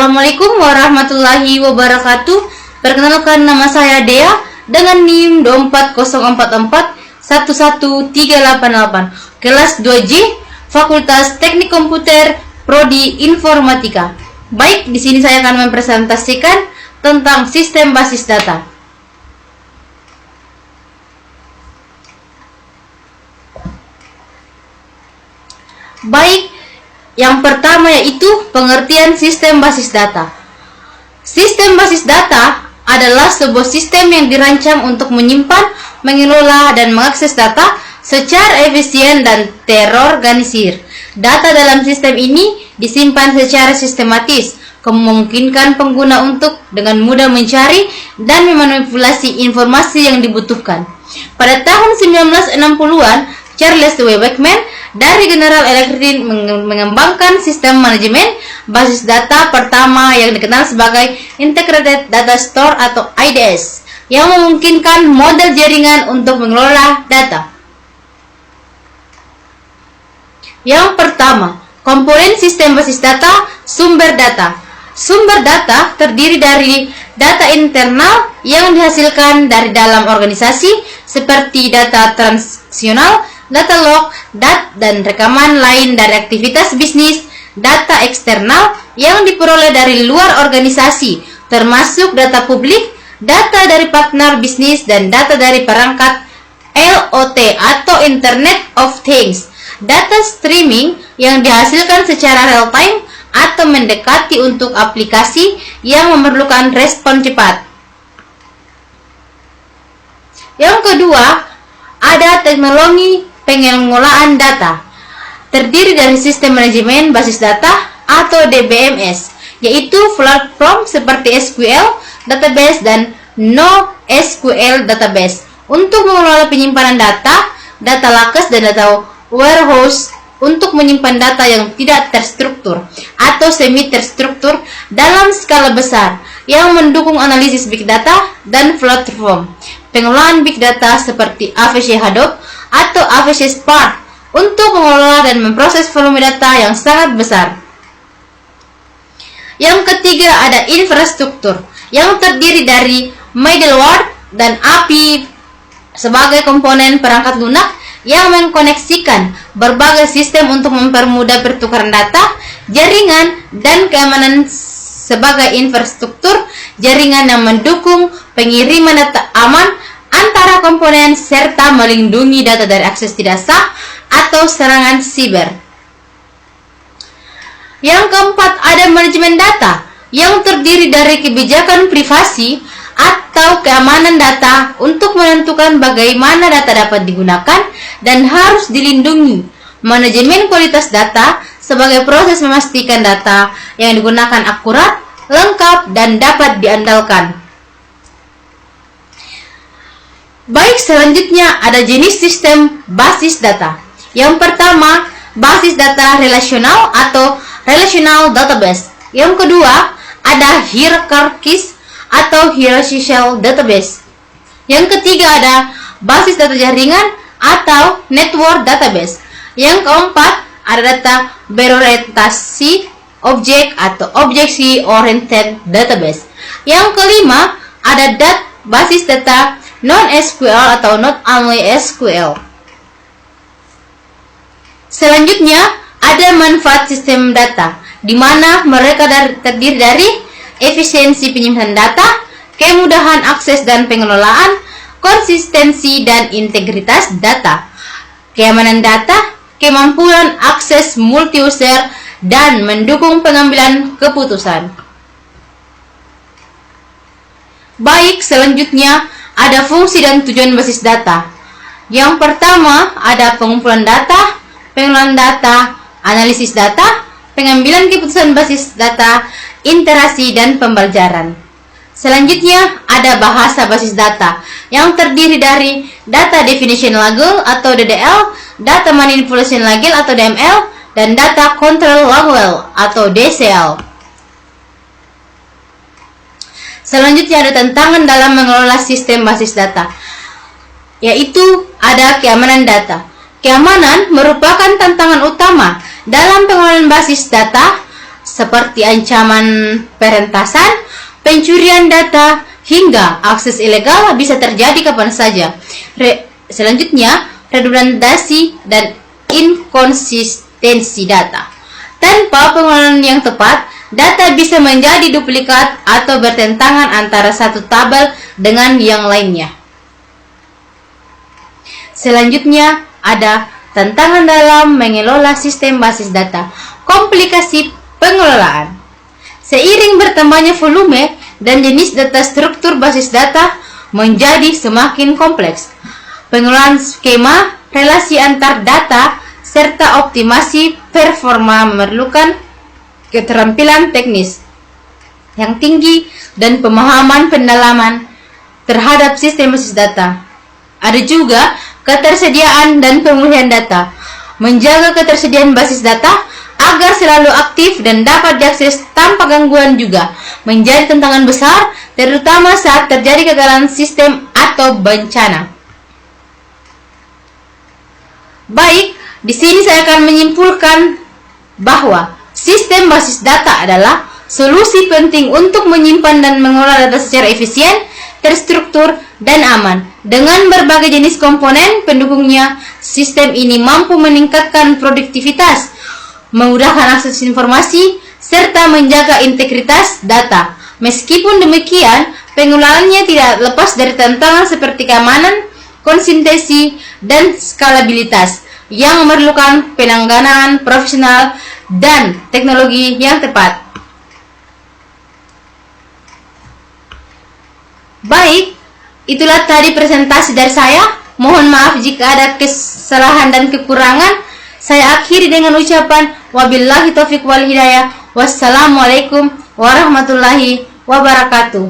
Assalamualaikum warahmatullahi wabarakatuh. Perkenalkan, nama saya Dea dengan NIM 24044-11388, kelas 2J, Fakultas Teknik Komputer, Prodi Informatika. Baik, di sini saya akan mempresentasikan tentang sistem basis data. Baik, yang pertama yaitu pengertian sistem basis data. Sistem basis data adalah sebuah sistem yang dirancang untuk menyimpan, mengelola, dan mengakses data secara efisien dan terorganisir. Data dalam sistem ini disimpan secara sistematis, memungkinkan pengguna untuk dengan mudah mencari dan memanipulasi informasi yang dibutuhkan. Pada tahun 1960-an, Charles W. Beckman dari General Electric mengembangkan sistem manajemen basis data pertama yang dikenal sebagai Integrated Data Store atau IDS, yang memungkinkan model jaringan untuk mengelola data. Yang pertama, komponen sistem basis data, sumber data. Sumber data terdiri dari data internal yang dihasilkan dari dalam organisasi seperti data transaksional, data log, dan rekaman lain dari aktivitas bisnis. Data eksternal yang diperoleh dari luar organisasi, termasuk data publik, data dari partner bisnis, dan data dari perangkat IoT atau Internet of Things. Data streaming yang dihasilkan secara real time atau mendekati untuk aplikasi yang memerlukan respon cepat. Yang kedua, ada teknologi pengelolaan data, terdiri dari sistem manajemen basis data atau DBMS, yaitu platform seperti SQL database dan NoSQL database untuk mengelola penyimpanan data, data lakes, dan data warehouse untuk menyimpan data yang tidak terstruktur atau semi terstruktur dalam skala besar, yang mendukung analisis big data dan platform pengelolaan big data seperti AVC Hadoop atau AVC Spark untuk mengelola dan memproses volume data yang sangat besar. Yang ketiga, ada infrastruktur yang terdiri dari middleware dan API sebagai komponen perangkat lunak yang mengkoneksikan berbagai sistem untuk mempermudah pertukaran data, jaringan, dan keamanan sebagai infrastruktur jaringan yang mendukung pengiriman data aman antara komponen serta melindungi data dari akses tidak sah atau serangan siber. Yang keempat, ada manajemen data yang terdiri dari kebijakan privasi atau keamanan data untuk menentukan bagaimana data dapat digunakan dan harus dilindungi. Manajemen kualitas data sebagai proses memastikan data yang digunakan akurat, lengkap, dan dapat diandalkan. Baik, selanjutnya ada jenis sistem basis data. Yang pertama, basis data relasional atau relational database. Yang kedua, ada hierarchis atau hierarchical database. Yang ketiga, ada basis data jaringan atau network database. Yang keempat, ada data berorientasi objek atau object oriented database. Yang kelima, ada basis data non-SQL atau not only SQL. Selanjutnya, ada manfaat sistem data, di mana mereka terdiri dari efisiensi penyimpanan data, kemudahan akses dan pengelolaan, konsistensi dan integritas data, keamanan data, kemampuan akses multi-user, dan mendukung pengambilan keputusan. Baik, selanjutnya ada fungsi dan tujuan basis data. Yang pertama, ada pengumpulan data, pengelolaan data, analisis data, pengambilan keputusan basis data, interaksi, dan pembelajaran. Selanjutnya, ada bahasa basis data yang terdiri dari data definition label atau DDL, data manipulation label atau DML, dan data control label atau DCL. Selanjutnya, ada tantangan dalam mengelola sistem basis data, yaitu ada keamanan data. Keamanan merupakan tantangan utama dalam pengelolaan basis data seperti ancaman perentasan, pencurian data, hingga akses ilegal bisa terjadi kapan saja. Selanjutnya, redundansi dan inkonsistensi data. Tanpa pengelolaan yang tepat, data bisa menjadi duplikat atau bertentangan antara satu tabel dengan yang lainnya. Selanjutnya, ada tantangan dalam mengelola sistem basis data. Komplikasi pengelolaan. Seiring bertambahnya volume dan jenis data, struktur basis data menjadi semakin kompleks. Pengelolaan skema, relasi antar data, serta optimasi performa memerlukan keterampilan teknis yang tinggi dan pemahaman pendalaman terhadap sistem basis data. Ada juga ketersediaan dan pemulihan data. Menjaga ketersediaan basis data agar selalu aktif dan dapat diakses tanpa gangguan juga menjadi tantangan besar, terutama saat terjadi kegagalan sistem atau bencana. Baik, di sini saya akan menyimpulkan bahwa sistem basis data adalah solusi penting untuk menyimpan dan mengelola data secara efisien, terstruktur, dan aman. Dengan berbagai jenis komponen pendukungnya, sistem ini mampu meningkatkan produktivitas, memudahkan akses informasi, serta menjaga integritas data. Meskipun demikian, pengelolaannya tidak lepas dari tantangan seperti keamanan, konsistensi, dan skalabilitas yang memerlukan penanganan profesional dan teknologi yang tepat. Baik, itulah tadi presentasi dari saya. Mohon maaf jika ada kesalahan dan kekurangan. Saya akhiri dengan ucapan wabillahi taufiq wal hidayah. Wassalamualaikum warahmatullahi wabarakatuh.